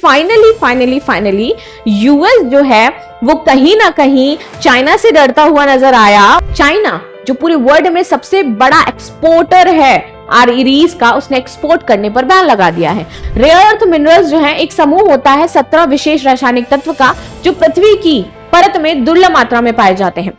Finally US जो है वो कहीं ना कहीं चाइना से डरता हुआ नजर आया। चाइना जो पूरे वर्ल्ड में सबसे बड़ा एक्सपोर्टर है REs का, उसने एक्सपोर्ट करने पर बैन लगा दिया है। रेयर अर्थ मिनरल्स जो है एक समूह होता है 17 विशेष रासायनिक तत्व का, जो पृथ्वी की परत में दुर्लभ मात्रा में पाए जाते हैं।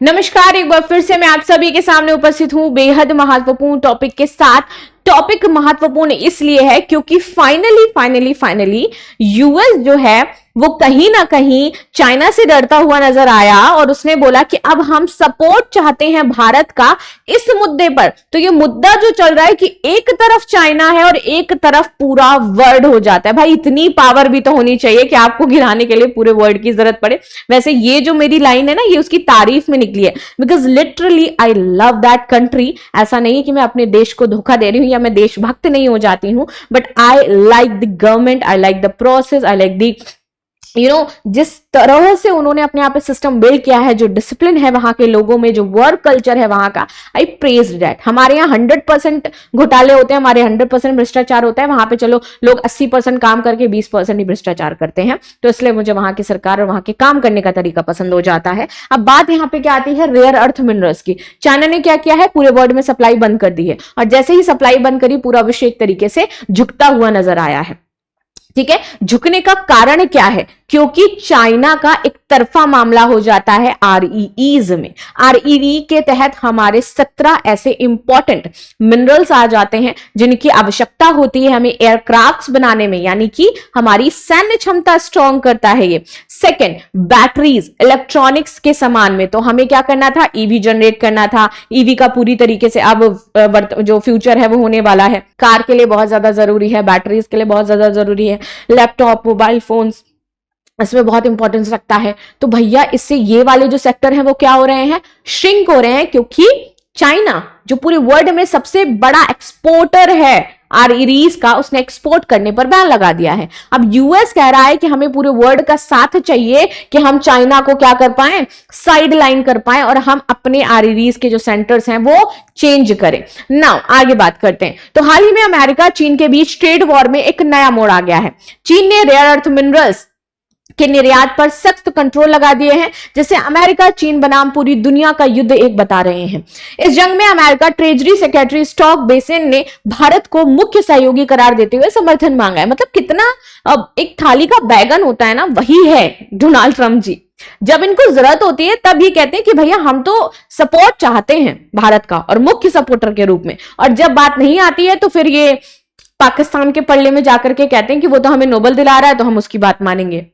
नमस्कार, एक बार फिर से मैं आप सभी के सामने उपस्थित हूं बेहद महत्वपूर्ण टॉपिक के साथ। टॉपिक महत्वपूर्ण इसलिए है क्योंकि फाइनली यूएस जो है वो कहीं ना कहीं चाइना से डरता हुआ नजर आया और उसने बोला कि अब हम सपोर्ट चाहते हैं भारत का इस मुद्दे पर। तो ये मुद्दा जो चल रहा है कि एक तरफ चाइना है और एक तरफ पूरा वर्ल्ड हो जाता है। भाई इतनी पावर भी तो होनी चाहिए कि आपको गिराने के लिए पूरे वर्ल्ड की जरूरत पड़े। वैसे ये जो मेरी लाइन है ना, ये उसकी तारीफ में निकली है, because literally I love that country. ऐसा नहीं है कि मैं अपने देश को धोखा दे रही हूं या मैं देशभक्त नहीं हो जाती हूं, but I like the government, I like the process, I like the जिस तरह से उन्होंने अपने आप सिस्टम बिल्ड किया है, जो डिसिप्लिन है वहां के लोगों में, जो वर्क कल्चर है वहां का, आई प्रेज दैट। हमारे यहाँ 100% घोटाले होते हैं, हमारे 100% भ्रष्टाचार होता है। वहां पे चलो लोग 80% काम करके 20% ही भ्रष्टाचार करते हैं। तो इसलिए मुझे वहां की सरकार और वहां के काम करने का तरीका पसंद हो जाता है। अब बात यहाँ पे क्या आती है, रेयर अर्थ मिनरल्स की। चाइना ने क्या किया है, पूरे वर्ल्ड में सप्लाई बंद कर दी है, और जैसे ही सप्लाई बंद करी पूरा विश्व एक तरीके से झुकता हुआ नजर आया है। ठीक है, झुकने का कारण क्या है? क्योंकि चाइना का एक तरफा मामला हो जाता है REs में। REE के तहत हमारे 17 ऐसे इंपॉर्टेंट मिनरल्स आ जाते हैं जिनकी आवश्यकता होती है हमें एयरक्राफ्ट्स बनाने में, यानी कि हमारी सैन्य क्षमता स्ट्रॉन्ग करता है ये। सेकेंड, बैटरीज, इलेक्ट्रॉनिक्स के सामान में तो हमें क्या करना था, EV जनरेट करना था। EV का पूरी तरीके से अब जो फ्यूचर है वो होने वाला है। कार के लिए बहुत ज्यादा जरूरी है, बैटरीज के लिए बहुत ज्यादा जरूरी है, लैपटॉप, मोबाइल फोन्स, इसमें बहुत इंपॉर्टेंस रखता है। तो भैया इससे ये वाले जो सेक्टर हैं वो क्या हो रहे हैं, श्रिंक हो रहे हैं, क्योंकि चाइना जो पूरे वर्ल्ड में सबसे बड़ा एक्सपोर्टर है REs का, उसने एक्सपोर्ट करने पर बैन लगा दिया है। अब यूएस कह रहा है कि हमें पूरे वर्ल्ड का साथ चाहिए कि हम चाइना को क्या कर पाए, साइड लाइन कर पाए, और हम अपने REs के जो सेंटर्स हैं वो चेंज करें। नाउ आगे बात करते हैं। तो हाल ही में अमेरिका चीन के बीच ट्रेड वॉर में एक नया मोड़ आ गया है। चीन ने रेयर अर्थ मिनरल्स के निर्यात पर सख्त कंट्रोल लगा दिए हैं, जिसे अमेरिका चीन बनाम पूरी दुनिया का युद्ध एक बता रहे हैं। इस जंग में अमेरिका ट्रेजरी सेक्रेटरी स्टॉक बेसेन ने भारत को मुख्य सहयोगी करार देते हुए समर्थन मांगा है। मतलब कितना, अब एक थाली का बैगन होता है ना, वही है डोनाल्ड ट्रंप जी। जब इनको जरूरत होती है तब ये कहते हैं कि भैया हम तो सपोर्ट चाहते हैं भारत का, और मुख्य सपोर्टर के रूप में, और जब बात नहीं आती है तो फिर ये पाकिस्तान के पल्ले में जाकर के कहते हैं कि वो तो हमें नोबेल दिला रहा है तो हम उसकी बात मानेंगे,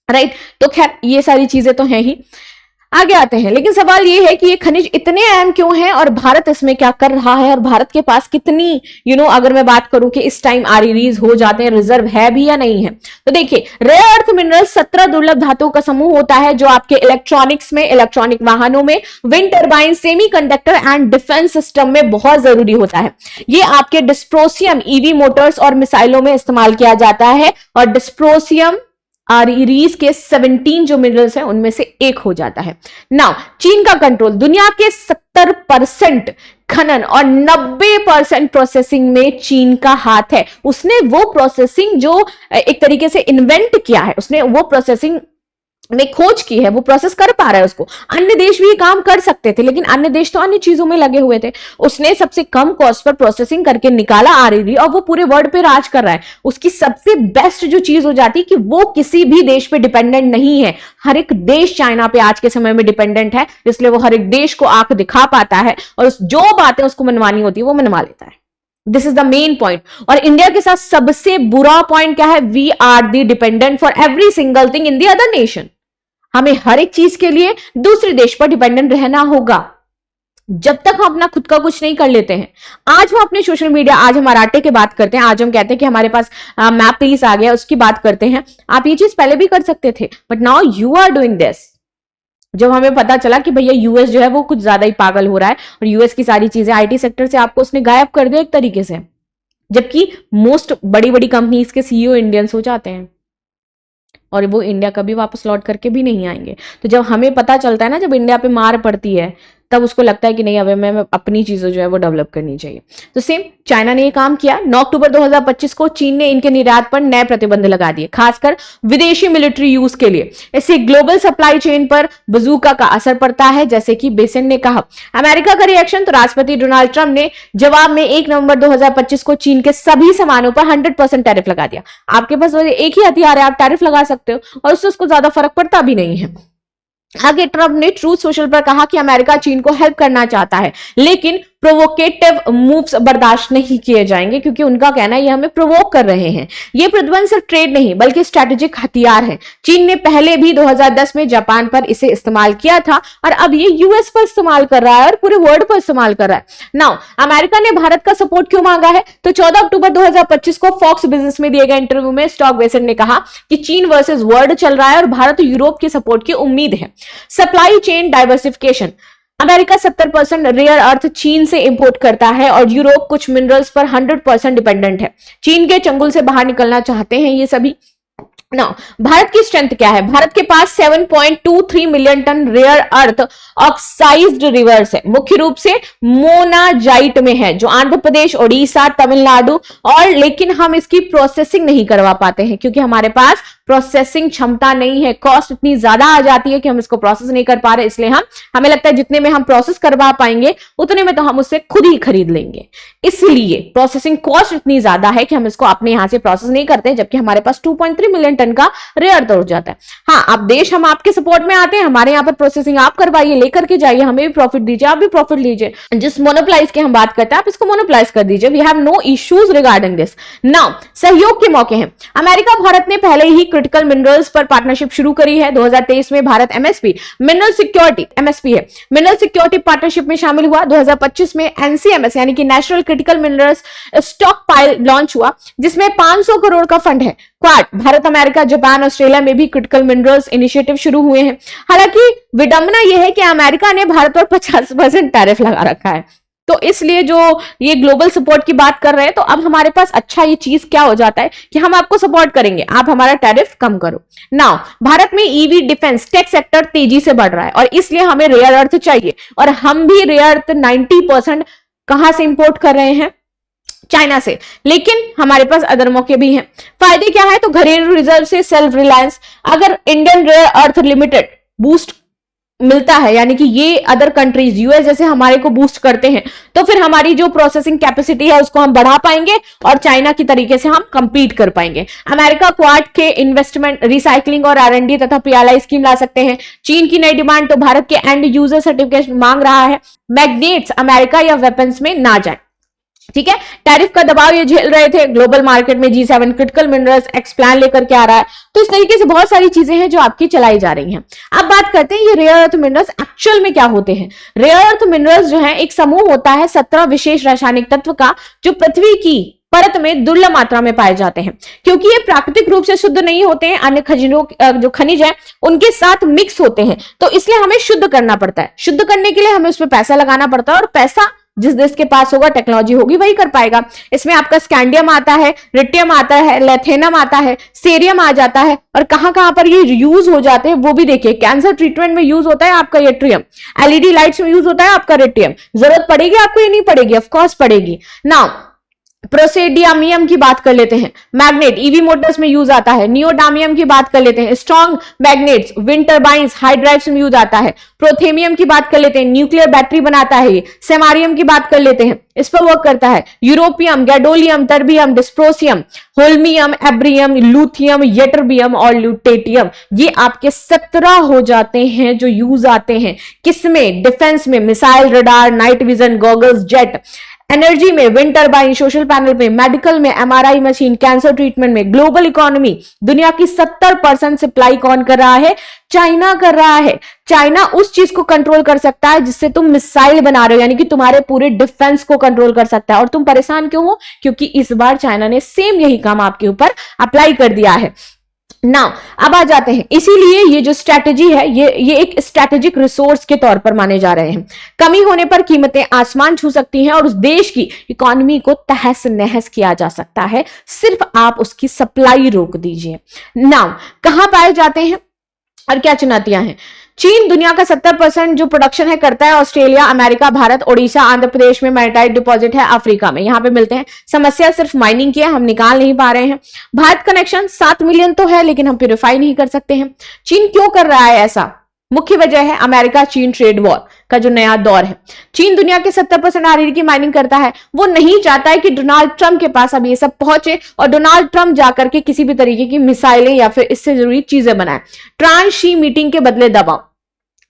राइट। तो खैर ये सारी चीजें तो हैं ही। आगे आते हैं, लेकिन सवाल ये है कि ये खनिज इतने अहम क्यों हैं और भारत इसमें क्या कर रहा है, और भारत के पास कितनी अगर मैं बात करूं कि इस टाइम REs हो जाते हैं, रिजर्व है भी या नहीं है। तो देखिए, रेयर अर्थ मिनरल 17 दुर्लभ धातुओं का समूह होता है जो आपके इलेक्ट्रॉनिक्स में, इलेक्ट्रॉनिक वाहनों में, wind turbine, semiconductor and defence system में बहुत जरूरी होता है। ये आपके डिस्प्रोसियम, EV मोटर्स और मिसाइलों में इस्तेमाल किया जाता है, और डिस्प्रोसियम REs के 17 जो मिनरल्स हैं उनमें से एक हो जाता है। नाउ चीन का कंट्रोल, दुनिया के 70% खनन और 90% प्रोसेसिंग में चीन का हाथ है। उसने वो प्रोसेसिंग जो एक तरीके से इन्वेंट किया है, उसने वो प्रोसेसिंग में खोज की है, वो प्रोसेस कर पा रहा है उसको। अन्य देश भी ये काम कर सकते थे, लेकिन अन्य देश तो अन्य चीजों में लगे हुए थे। उसने सबसे कम कॉस्ट पर प्रोसेसिंग करके निकाला REs, और वो पूरे वर्ल्ड पे राज कर रहा है। उसकी सबसे बेस्ट जो चीज हो जाती है कि वो किसी भी देश पे डिपेंडेंट नहीं है। हर एक देश चाइना पे आज के समय में डिपेंडेंट है, इसलिए वो हर एक देश को आंख दिखा पाता है, और जो बातें उसको मनवानी होती है वो मनवा लेता है। This is the main point. और इंडिया के साथ सबसे बुरा पॉइंट क्या है, we are the dependent for every single thing in the other nation. हमें हर एक चीज के लिए दूसरे देश पर डिपेंडेंट रहना होगा जब तक हम अपना खुद का कुछ नहीं कर लेते हैं। आज हम अपने सोशल मीडिया, आज हम मराठे की बात करते हैं, आज हम कहते हैं कि हमारे पास मैप पीस आ गया, उसकी बात करते हैं। आप ये चीज पहले भी कर सकते थे, but now you are doing this. जब हमें पता चला कि भैया यूएस जो है वो कुछ ज्यादा ही पागल हो रहा है, और यूएस की सारी चीजें IT सेक्टर से आपको उसने गायब कर दिया एक तरीके से, जबकि मोस्ट बड़ी बड़ी कंपनीज के CEO इंडियंस हो जाते हैं, और वो इंडिया कभी वापस लौट करके भी नहीं आएंगे। तो जब हमें पता चलता है ना, जब इंडिया पे मार पड़ती है, तब उसको लगता है कि नहीं, अब मैं अपनी चीजें जो है वो डेवलप करनी चाहिए। तो सेम चाइना ने ये काम किया। 9 अक्टूबर 2025 को चीन ने इनके निर्यात पर नए प्रतिबंध लगा दिए, खासकर विदेशी मिलिट्री यूज के लिए। इससे ग्लोबल सप्लाई चेन पर बजूका का असर पड़ता है, जैसे कि बेसेंट ने कहा। अमेरिका का रिएक्शन, तो राष्ट्रपति डोनाल्ड ट्रंप ने जवाब में 1 नवंबर 2025 को चीन के सभी सामानों पर 100% टैरिफ लगा दिया। आपके पास एक ही हथियार है, आप टैरिफ लगा सकते हो और उससे उसको ज्यादा फर्क पड़ता भी नहीं है। आगे ट्रंप ने ट्रूथ सोशल पर कहा कि अमेरिका चीन को हेल्प करना चाहता है, लेकिन प्रोवोकेटिव मूव्स बर्दाश्त नहीं किए जाएंगे, क्योंकि उनका कहना है ये हमें प्रोवोक कर रहे हैं। ये प्रतिबंध सिर्फ ट्रेड नहीं बल्कि स्ट्रेटेजिक हथियार है। चीन ने पहले भी 2010 में जापान पर इसे इस्तेमाल किया था और अब ये यूएस पर इस्तेमाल कर रहा है और पूरे वर्ल्ड पर इस्तेमाल कर रहा है। नाउ अमेरिका ने भारत का सपोर्ट क्यों मांगा है? तो 14 अक्टूबर 2025 को फॉक्स बिजनेस में दिए गए इंटरव्यू में स्टॉक बेसेंट ने कहा कि चीन वर्सेस वर्ल्ड चल रहा है और भारत यूरोप के सपोर्ट की उम्मीद है। Supply chain diversification, America 70% rare earth चीन से इंपोर्ट करता है और यूरोप कुछ मिनरल्स पर 100% डिपेंडेंट है। चीन के चंगुल से बाहर निकलना चाहते हैं ये सभी। ना भारत की स्ट्रेंथ क्या है? भारत के पास 7.23 million ton rare earth oxides reserves है, मुख्य रूप से मोनाजाइट में है, जो आंध्र प्रदेश, ओडिशा, तमिलनाडु और, लेकिन हम इसकी प्रोसेसिंग नहीं करवा पाते हैं क्योंकि हमारे पास प्रोसेसिंग क्षमता नहीं है। कॉस्ट इतनी ज्यादा आ जाती है कि हम इसको प्रोसेस नहीं कर पा रहे, इसलिए हमें लगता है जितने में हम प्रोसेस करवा पाएंगे उतने में तो हम उससे खुद ही खरीद लेंगे। इसलिए प्रोसेसिंग कॉस्ट इतनी ज्यादा है कि हम इसको अपने यहां से प्रोसेस नहीं करते, जबकि हमारे पास 2.3 मिलियन टन का रेयर अर्थ जाता है। हाँ, आप देश, हम आपके सपोर्ट में आते हैं, हमारे यहाँ पर प्रोसेसिंग आप करवाइए, लेकर के जाइए, हमें भी प्रॉफिट दीजिए, आप भी प्रॉफिट लीजिए। जिस मोनोप्लाइज की हम बात करते हैं आप इसको मोनोप्लाइज कर दीजिए। We have no issues regarding this. Now सहयोग के मौके हैं। अमेरिका भारत ने पहले ही क्रिटिकल मिनरल्स पर पार्टनरशिप शुरू करी है। 2023 में Bharat MSP mineral security MSP है मिनरल सिक्योरिटी पार्टनरशिप में शामिल हुआ। 2025 में एनसीएमएस यानी कि national critical minerals stockpile launch हुआ, जिसमें 500 करोड़ का फंड है। Quad, Bharat, America, Japan, Australia में भी क्रिटिकल मिनरल्स इनिशिएटिव शुरू हुए हैं। हालांकि विडंबना यह है कि अमेरिका ने भारत पर 50% टैरिफ लगा रखा है, तो इसलिए जो ये ग्लोबल सपोर्ट की बात कर रहे हैं, तो अब हमारे पास अच्छा ये चीज क्या हो जाता है कि हम आपको सपोर्ट करेंगे, आप हमारा टैरिफ कम करो। नाउ भारत में ईवी, डिफेंस, टेक सेक्टर तेजी से बढ़ रहा है और इसलिए हमें रेयर अर्थ चाहिए और हम भी रेयर अर्थ 90% कहां से इंपोर्ट कर रहे हैं? चाइना से। लेकिन हमारे पास अदर मौके भी हैं। फायदे क्या है? तो घरेलू रिजर्व से सेल्फ रिलायंस, अगर Indian rare earth limited boost मिलता है, यानी कि ये अदर कंट्रीज यूएस जैसे हमारे को बूस्ट करते हैं, तो फिर हमारी जो प्रोसेसिंग कैपेसिटी है उसको हम बढ़ा पाएंगे और चाइना की तरीके से हम कंपीट कर पाएंगे। अमेरिका क्वाड के इन्वेस्टमेंट, रिसाइकलिंग और आरएनडी तथा पीएलआई स्कीम ला सकते हैं। चीन की नई डिमांड, तो भारत के एंड यूजर सर्टिफिकेट मांग रहा है। मैग्नेट्स अमेरिका या वेपन्स में ना जाए, ठीक है। टैरिफ का दबाव ये झेल रहे थे। ग्लोबल मार्केट में G7 critical minerals x plan लेकर के आ रहा है। तो इस तरीके से बहुत सारी चीजें हैं जो आपकी चलाई जा रही हैं। अब बात करते हैं ये रेयर अर्थ मिनरल्स एक्चुअल में क्या होते हैं। रेयर अर्थ मिनरल्स जो है एक समूह होता है 17 विशेष रासायनिक तत्व का, जो पृथ्वी की परत में दुर्लभ मात्रा में पाए जाते हैं। क्योंकि ये प्राकृतिक रूप से शुद्ध नहीं होते हैं, अन्य खनिजों जो खनिज है उनके साथ मिक्स होते हैं, तो इसलिए हमें शुद्ध करना पड़ता है। शुद्ध करने के लिए हमें उसमें पैसा लगाना पड़ता है और पैसा जिस देश के पास होगा, टेक्नोलॉजी होगी, वही कर पाएगा। इसमें आपका स्कैंडियम आता है, रिटियम आता है, लेथेनम आता है, सेरियम आ जाता है और कहां कहां पर ये यूज हो जाते हैं वो भी देखिए। कैंसर ट्रीटमेंट में यूज होता है आपका यट्रियम, एलईडी लाइट्स में यूज होता है आपका रिटियम। जरूरत पड़ेगी आपको? ये नहीं पड़ेगी, ऑफकोर्स पड़ेगी। नाउ प्रोसेडियमियम की बात कर लेते हैं। मैग्नेट ईवी मोटर्स में यूज आता है। नियोडामियम की बात कर लेते हैं। स्ट्रॉन्ग मैग्नेट्स, विंड टर्बाइंस, हाइड्राइव्स में यूज आता है। प्रोथेमियम की बात कर लेते हैं, न्यूक्लियर बैटरी बनाता है ये। सेमारियम की बात कर लेते हैं, इस पर वर्क करता है। Europium, gadolinium, terbium, dysprosium, holmium, एब्रियम, लूथियम, ytterbium और ल्यूटेटियम, ये आपके 17 हो जाते हैं जो यूज आते हैं। किसमें? डिफेंस में, missile, radar, night vision, goggles, jet. Energy में, विंड टर्बाइन, सोशल पैनल में। मेडिकल में, एमआरआई मशीन, कैंसर ट्रीटमेंट में। ग्लोबल इकोनॉमी, दुनिया की 70% सप्लाई कौन कर रहा है? चाइना कर रहा है। चाइना उस चीज को कंट्रोल कर सकता है जिससे तुम मिसाइल बना रहे हो, यानी कि तुम्हारे पूरे डिफेंस को कंट्रोल कर सकता है। और तुम परेशान क्यों हो? क्योंकि इस बार चाइना ने सेम यही काम आपके ऊपर अप्लाई कर दिया है। नाउ अब आ जाते हैं, इसीलिए ये जो स्ट्रैटेजी है ये एक स्ट्रैटेजिक रिसोर्स के तौर पर माने जा रहे हैं। कमी होने पर कीमतें आसमान छू सकती हैं और उस देश की इकोनॉमी को तहस नहस किया जा सकता है, सिर्फ आप उसकी सप्लाई रोक दीजिए। नाउ कहां पाए जाते हैं? और क्या चुनौतियां हैं? चीन दुनिया का 70% जो प्रोडक्शन है करता है ऑस्ट्रेलिया, अमेरिका, भारत, ओडिशा, आंध्र प्रदेश में मैग्नेटाइट डिपॉजिट है, अफ्रीका में यहां पे मिलते हैं। समस्या सिर्फ माइनिंग की है, हम निकाल नहीं पा रहे हैं। भारत कनेक्शन 7 मिलियन तो है लेकिन हम प्यूरिफाई नहीं कर सकते हैं। चीन क्यों कर रहा है ऐसा? मुख्य वजह है अमेरिका चीन ट्रेड वॉर का जो नया दौर है। चीन दुनिया के 70% RED की माइनिंग करता है। वो नहीं चाहता है कि डोनाल्ड ट्रंप के पास अब ये सब पहुंचे और डोनाल्ड ट्रंप जाकर के किसी भी तरीके की मिसाइलें या फिर इससे जरूरी चीजें बनाए। ट्रांस-शी मीटिंग के बदले दबाव।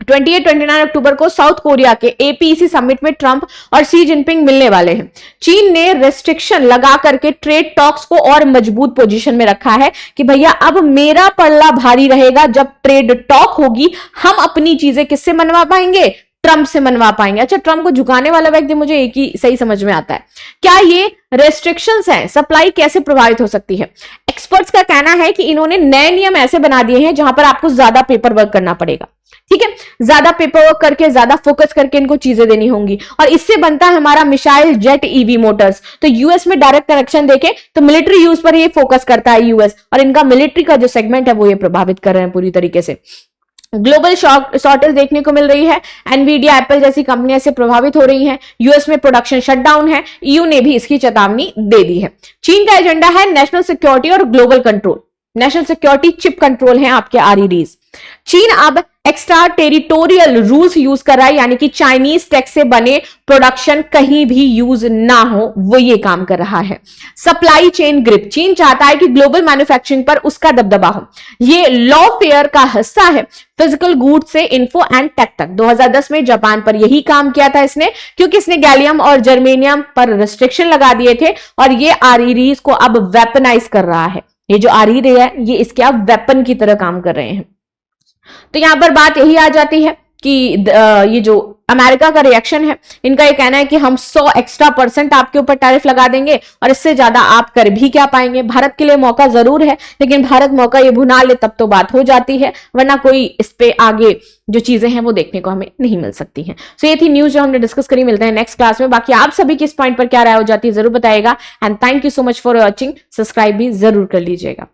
28-29 अक्टूबर को साउथ कोरिया के APEC समिट में ट्रंप और शी जिनपिंग मिलने वाले हैं। चीन ने रेस्ट्रिक्शन लगा करके ट्रेड टॉक्स को और मजबूत पोजीशन में रखा है कि भैया अब मेरा पल्ला भारी रहेगा। जब ट्रेड टॉक होगी हम अपनी चीजें किससे मनवा पाएंगे? ट्रंप से मनवा पाएंगे। अच्छा, ट्रंप को झुकाने वाला व्यक्ति मुझे एक ही सही समझ में आता है, क्या ये रेस्ट्रिक्शंस हैं, सप्लाई कैसे प्रभावित हो सकती है? एक्सपर्ट्स का कहना है कि इन्होंने नए नियम ऐसे बना दिए हैं जहां पर आपको ज्यादा पेपर वर्क करना पड़ेगा। ठीक है, ज्यादा पेपर वर्क करके ज्यादा फोकस करके इनको चीजें देनी होंगी और इससे बनता है हमारा मिसाइल जेट EV मोटर्स। तो यूएस में डायरेक्ट कनेक्शन देके तो मिलिट्री यूज पर ये फोकस करता है यूएस, और इनका मिलिट्री का जो सेगमेंट है वो ये प्रभावित कर रहे हैं पूरी तरीके से। ग्लोबल शॉर्टेज देखने को मिल रही है। एनवीडिया, एप्पल जैसी कंपनियां से प्रभावित हो रही हैं। यूएस में प्रोडक्शन शटडाउन है। EU ने भी इसकी चेतावनी दे दी है। चीन का एजेंडा है नेशनल सिक्योरिटी और global control. National security, chip control है आपके REDs। चीन अब एक्स्ट्रा टेरिटोरियल रूल्स यूज कर रहा है, यानी कि चाइनीज टेक से बने प्रोडक्शन कहीं भी यूज ना हो, वो ये काम कर रहा है। सप्लाई चेन ग्रिप, चीन चाहता है कि ग्लोबल मैन्युफैक्चरिंग पर उसका दबदबा हो। ये लॉफेयर का हिस्सा है फिजिकल गुड्स से इंफो एंड टेक तक। 2010 में जापान पर यही काम किया था इसने, क्योंकि इसने गैलियम और जर्मेनियम पर रिस्ट्रिक्शन लगा दिए थे और ये REDs को अब वेपनाइज कर रहा है। ये जो RED है ये इसके अब वेपन की तरह काम कर रहे हैं। तो यहां पर बात यही आ जाती है कि ये जो अमेरिका का रिएक्शन है, इनका ये कहना है कि हम 100 एक्स्ट्रा % आपके ऊपर टैरिफ लगा देंगे और इससे ज्यादा आप कर भी क्या पाएंगे। भारत के लिए मौका जरूर है, लेकिन भारत मौका ये भुना ले तब तो बात हो जाती है, वरना कोई इस पे आगे जो चीजें हैं वो देखने को हमें नहीं मिल सकती हैं। सो ये थी न्यूज जो हमने डिस्कस करी। मिलते हैं नेक्स्ट क्लास में। बाकी आप सभी की इस पॉइंट पर क्या राय हो जाती है जरूर बताइएगा। And thank you so much for watching. Subscribe भी जरूर कर लीजिएगा।